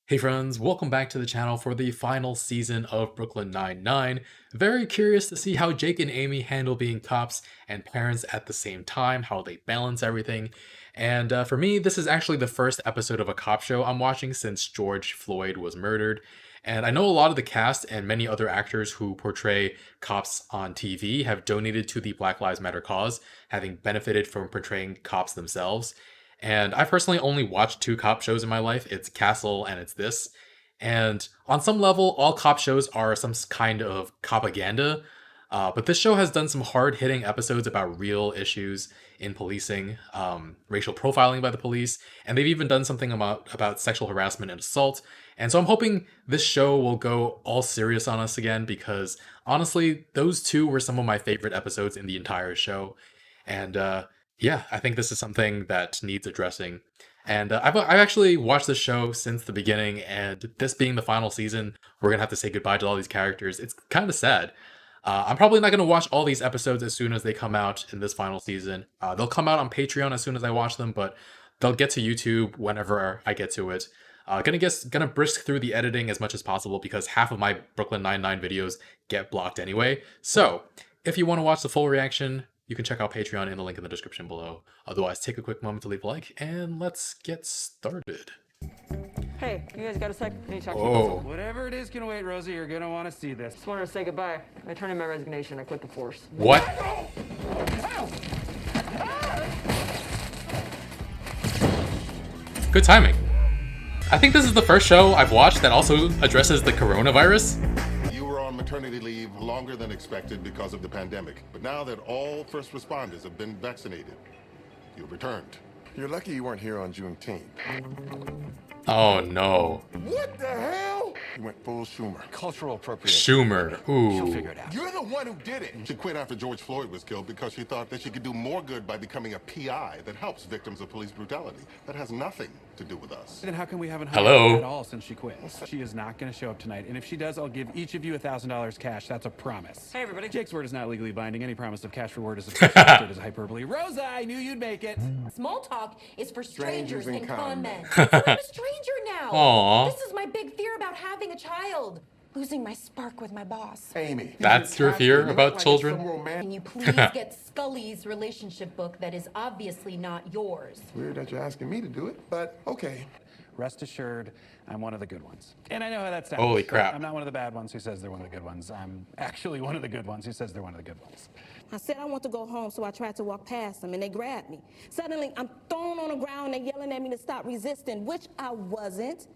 Hey friends, welcome back to the channel for the final season of Brooklyn Nine-Nine. Very curious to see how Jake and Amy handle being cops and parents at the same time, how they balance everything. And for me, this is actually the first episode of a cop show I'm watching since George Floyd was murdered. And I know a lot of the cast and many other actors who portray cops on TV have donated to the Black Lives Matter cause, having benefited from portraying cops themselves. And I personally only watched two cop shows in my life. It's Castle and it's this. And on some level, all cop shows are some kind of propaganda. But this show has done some hard hitting episodes about real issues in policing, racial profiling by the police, and they've even done something about sexual harassment and assault. And so I'm hoping this show will go all serious on us again because honestly, those two were some of my favorite episodes in the entire show. And yeah, I think this is something that needs addressing. And I've actually watched the show since the beginning, and this being the final season, we're gonna have to say goodbye to all these characters. It's kind of sad. I'm probably not gonna watch all these episodes as soon as they come out in this final season. They'll come out on Patreon as soon as I watch them, but they'll get to YouTube whenever I get to it. Gonna brisk through the editing as much as possible because half of my Brooklyn Nine-Nine videos get blocked anyway. So if you want to watch the full reaction, you can check out Patreon in the link in the description below. Otherwise, take a quick moment to leave a like, and let's get started. Hey, you guys got a sec? I need to talk to you. Oh, Whatever it is can wait, Rosie. You're gonna want to see this. Just wanted to say goodbye. I turned in my resignation. I quit the force. what? Good timing. I think this is the first show I've watched that also addresses the coronavirus. You were on maternity leave longer than expected because of the pandemic. But now that all first responders have been vaccinated, you've returned. You're lucky you weren't here on Juneteenth. Oh no. What the hell? You went full Schumer. Cultural appropriation. Schumer. She'll Ooh. figure it out. You're the one who did it. She quit after George Floyd was killed because she thought that she could do more good by becoming a PI that helps victims of police brutality. That has nothing to do with us. Then how come we haven't Hello? her at all since she quit? She is not going to show up tonight, and if she does, I'll give each of you $1,000 cash. That's a promise. Hey, everybody. Jake's word is not legally binding. Any promise of cash reward is understood as hyperbole. Rosa, I knew you'd make it. Small talk is for strangers, Strangers and and con con men. men. So I'm a stranger now. Aw. This is my big fear about having a child. Losing my spark with my boss. Amy. That's your fear about children? Can you please get Scully's relationship book that is obviously not yours? Weird that you're asking me to do it, but okay. Rest assured, I'm one of the good ones. And I know how that sounds. Holy crap. I'm not one of the bad ones who says they're one of the good ones. I'm actually one of the good ones who says they're one of the good ones. I said I want to go home, so I tried to walk past them, and they grabbed me. Suddenly, I'm thrown on the ground, and they're yelling at me to stop resisting, which I wasn't.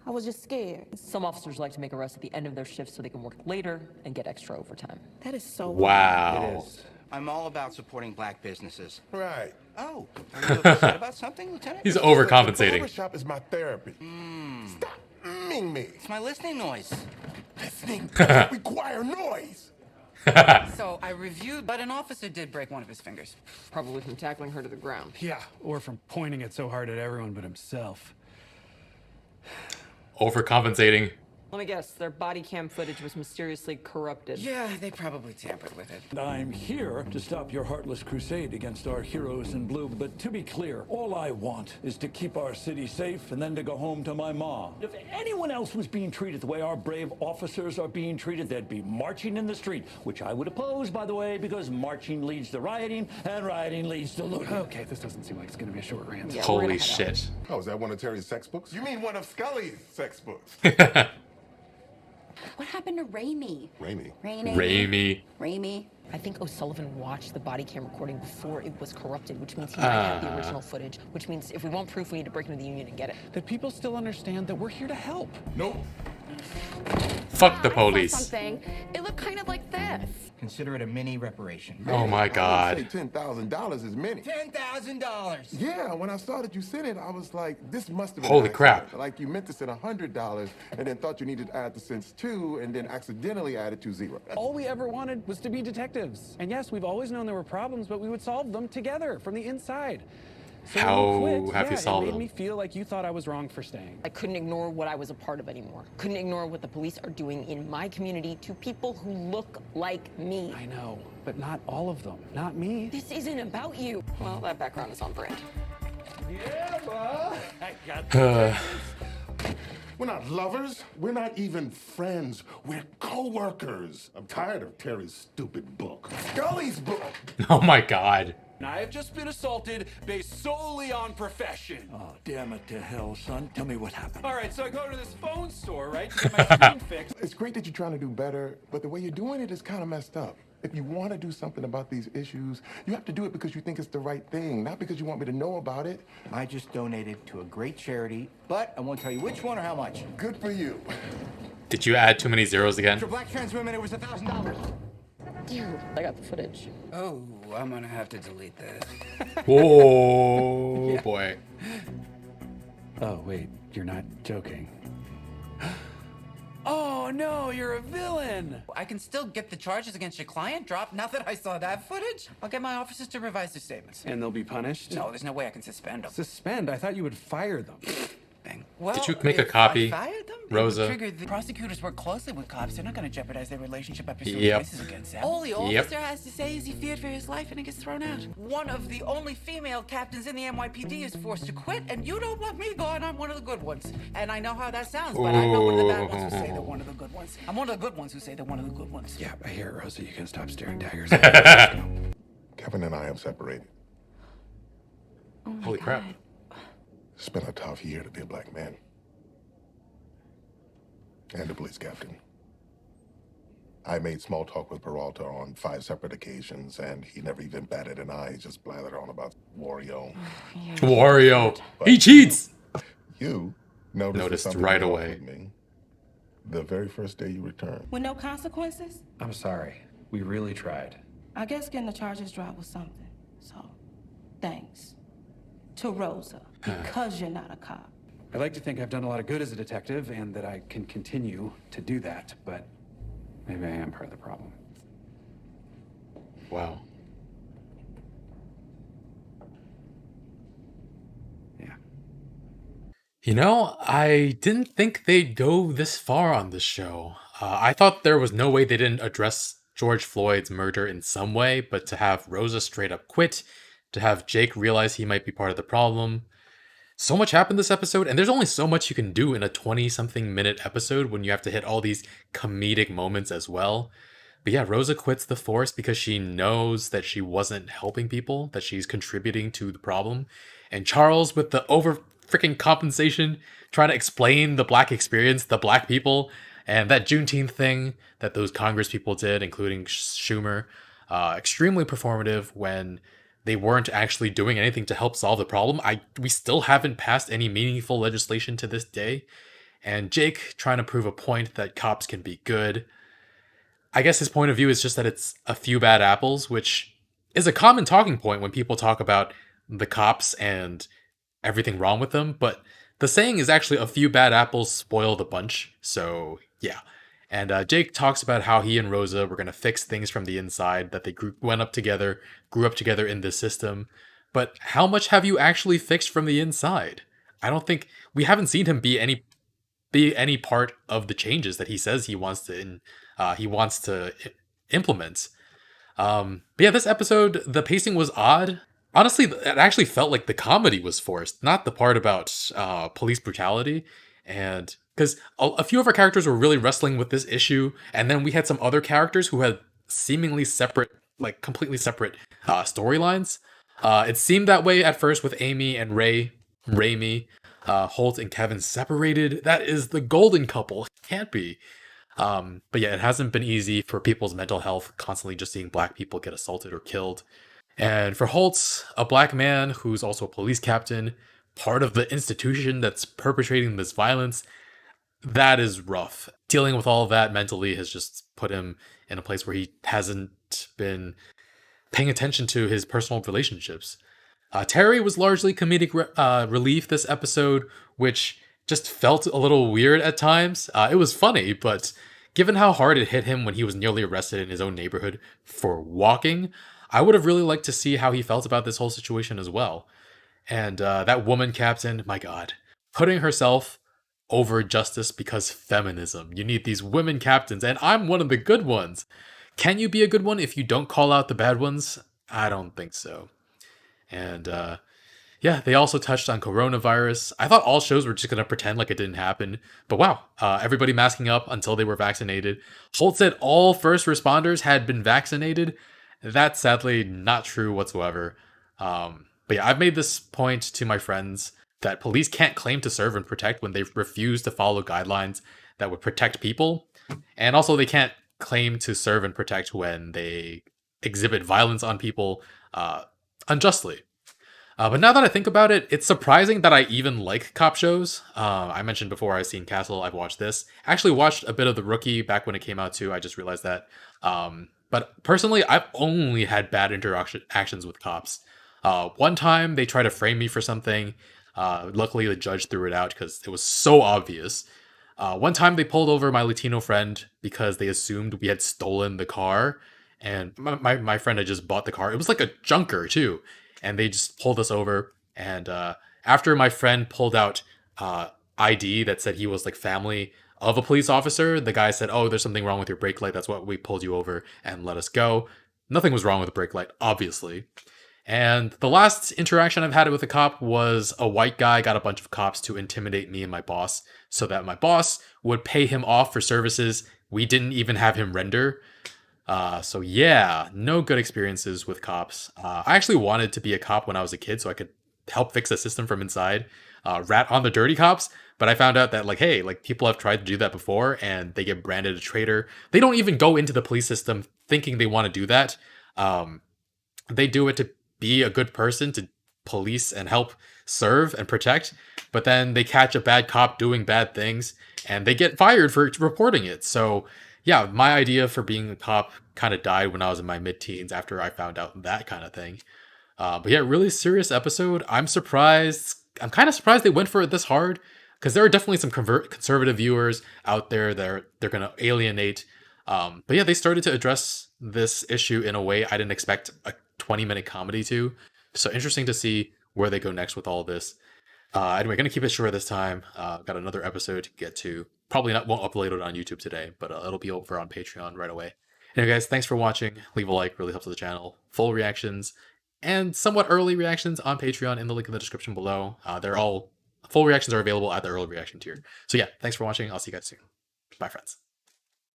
I was just scared. Some officers like to make arrests at the end of their shift so they can work later and get extra overtime. That is so Wow. It is. I'm all about supporting black businesses. Right. Oh, are you upset about something, Lieutenant? He's The overcompensating. barbershop is my therapy. Stop ming me. It's my listening noise. Listening doesn't require noise. So I reviewed, but an officer did break one of his fingers. Probably from tackling her to the ground. Yeah, or from pointing it so hard at everyone but himself. Overcompensating. Let me guess, their body cam footage was mysteriously corrupted. Yeah, they probably tampered with it. I'm here to stop your heartless crusade against our heroes in blue, but to be clear, all I want is to keep our city safe and then to go home to my mom. If anyone else was being treated the way our brave officers are being treated, they'd be marching in the street, which I would oppose, by the way, because marching leads to rioting, and rioting leads to looting. Okay, this doesn't seem like it's going to be a short rant. Yeah, we're Holy gonna head out. shit. Oh, is that one of Terry's sex books? You mean one of Scully's sex books? What happened to Raimi? Raimi. Raimi. Raimi. I think O'Sullivan watched the body cam recording before it was corrupted, which means he might have the original footage, which means if we want proof, we need to break into the union and get it. That people still understand that we're here to help. Nope. Fuck the I saw police. something. It looked kind of like this. Consider it a mini reparation. Oh my I god. would say $10,000 is many. $10,000. Yeah, when I saw that you sent it, I was like, this must have been Holy an crap. accident. Like you meant to send $100 and then thought you needed to add the cents too, and then accidentally added 20. All we ever wanted was to be detectives. And yes, we've always known there were problems, but we would solve them together from the inside. So How when you quit, have you solved it them? made me feel like you thought I was wrong for staying. I couldn't ignore what I was a part of anymore. Couldn't ignore what the police are doing in my community to people who look like me. I know, but not all of them. Not me. This isn't about you. Well, that background is on brand. Yeah, bro. I got We're not lovers. We're not even friends. We're co-workers. I'm tired of Terry's stupid book. Scully's book. Oh my god. I have just been assaulted based solely on profession. Oh, damn it to hell, son. Tell me what happened. All right, so I go to this phone store, right, to get my screen fixed. It's great that you're trying to do better, but the way you're doing it is kind of messed up. If you want to do something about these issues, you have to do it because you think it's the right thing, not because you want me to know about it. I just donated to a great charity, but I won't tell you which one or how much. Good for you. Did you add too many zeros again? For black trans women, it was $1,000. I got the footage. Oh, I'm gonna have to delete that. Oh boy. Oh, wait, you're not joking. Oh, no, you're a villain. I can still get the charges against your client dropped now that I saw that footage. I'll get my officers to revise their statements. And they'll be punished? No, there's no way I can suspend them. Suspend? I thought you would fire them. Bang. Well, Did you make a if copy, I fired them, Rosa? It would trigger the prosecutors work closely with cops. They're not going to jeopardize their relationship by pursuing Yep. cases against them. All the officer has to say is he feared for his life and he gets thrown out. One of the only female captains in the NYPD is forced to quit, and you don't want me going. I'm one of the good ones. And I know how that sounds, but I'm not one of the bad ones who say they're one of the good ones. I'm one of the good ones who say they're one of the good ones. Yeah, I hear it, Rosa. You can stop staring daggers. Kevin and I have separated. Holy crap. It's been a tough year to be a black man. And a police captain. I made small talk with Peralta on 5 separate occasions, and he never even batted an eye. He just blathered on about Wario. Wario. He cheats! You noticed something right wrong away. with me the very first day you returned. With no consequences? I'm sorry. We really tried. I guess getting the charges dropped was something. So, thanks. To Rosa, because you're not a cop. I like to think I've done a lot of good as a detective and that I can continue to do that, but maybe I am part of the problem. Wow. Yeah. You know, I didn't think they'd go this far on this show. I thought there was no way they didn't address George Floyd's murder in some way, but to have Rosa straight up quit, to have Jake realize he might be part of the problem. So much happened this episode, and there's only so much you can do in a 20-something minute episode when you have to hit all these comedic moments as well. But yeah, Rosa quits the force because she knows that she wasn't helping people, that she's contributing to the problem. And Charles, with the over freaking compensation, trying to explain the black experience, the black people, and that Juneteenth thing that those Congress people did, including Schumer, extremely performative when they weren't actually doing anything to help solve the problem. We still haven't passed any meaningful legislation to this day. And Jake trying to prove a point that cops can be good. I guess his point of view is just that it's a few bad apples, which is a common talking point when people talk about the cops and everything wrong with them. But the saying is actually a few bad apples spoil the bunch. So yeah. And Jake talks about how he and Rosa were going to fix things from the inside, that they grew up together in this system. But how much have you actually fixed from the inside? I don't think we haven't seen him be any part of the changes that he says he wants to implement. But yeah, this episode, the pacing was odd. Honestly, it actually felt like the comedy was forced, not the part about police brutality. And because a few of our characters were really wrestling with this issue, and then we had some other characters who had seemingly separate, like completely separate storylines. It seemed that way at first with Amy and Raimi, Holt and Kevin separated. That is the golden couple. It can't be. But yeah, it hasn't been easy for people's mental health, constantly just seeing black people get assaulted or killed. And for Holtz, a black man who's also a police captain, part of the institution that's perpetrating this violence, that is rough. Dealing with all of that mentally has just put him in a place where he hasn't been paying attention to his personal relationships. Terry was largely comedic relief this episode, which just felt a little weird at times. It was funny, but given how hard it hit him when he was nearly arrested in his own neighborhood for walking, I would have really liked to see how he felt about this whole situation as well. And that woman captain, my God, putting herself over justice because feminism. You need these women captains, and I'm one of the good ones. Can you be a good one if you don't call out the bad ones? I don't think so. And yeah, Yeah, they also touched on coronavirus. I thought all shows were just going to pretend like it didn't happen. But wow, everybody masking up until they were vaccinated. Holt said all first responders had been vaccinated. That's sadly not true whatsoever. But yeah, I've made this point to my friends that police can't claim to serve and protect when they refuse to follow guidelines that would protect people. And also, they can't claim to serve and protect when they exhibit violence on people unjustly. But now that I think about it, it's surprising that I even like cop shows. I mentioned before I've seen Castle, I've watched this. I actually watched a bit of The Rookie back when it came out too, I just realized that. But personally, I've only had bad interactions with cops. One time they tried to frame me for something. Luckily the judge threw it out because it was so obvious. One time they pulled over my Latino friend because they assumed we had stolen the car. And my friend had just bought the car. It was like a junker too. And they just pulled us over. And after my friend pulled out ID that said he was like family of a police officer, the guy said, "Oh, there's something wrong with your brake light. That's what we pulled you over and let us go." Nothing was wrong with the brake light, obviously. And the last interaction I've had with a cop was a white guy got a bunch of cops to intimidate me and my boss so that my boss would pay him off for services we didn't even have him render. So yeah, no good experiences with cops. I actually wanted to be a cop when I was a kid so I could help fix the system from inside, rat on the dirty cops. But I found out that like, hey, like people have tried to do that before and they get branded a traitor. They don't even go into the police system thinking they want to do that. They do it to be a good person, to police and help serve and protect. But then they catch a bad cop doing bad things and they get fired for reporting it. So yeah, my idea for being a cop kind of died when I was in my mid-teens after I found out that kind of thing. But yeah, really serious episode. I'm surprised. I'm kind of surprised they went for it this hard because there are definitely some conservative viewers out there that they're going to alienate. But yeah, they started to address this issue in a way I didn't expect a 20-minute comedy to. So interesting to see where they go next with all this. Anyway, going to keep it short this time. Got another episode to get to. Probably won't upload it on YouTube today, but it'll be over on Patreon right away. Anyway, guys, thanks for watching. Leave a like, really helps the channel. Full reactions and somewhat early reactions on Patreon in the link in the description below. Full reactions are available at the early reaction tier. So yeah, thanks for watching. I'll see you guys soon. Bye, friends.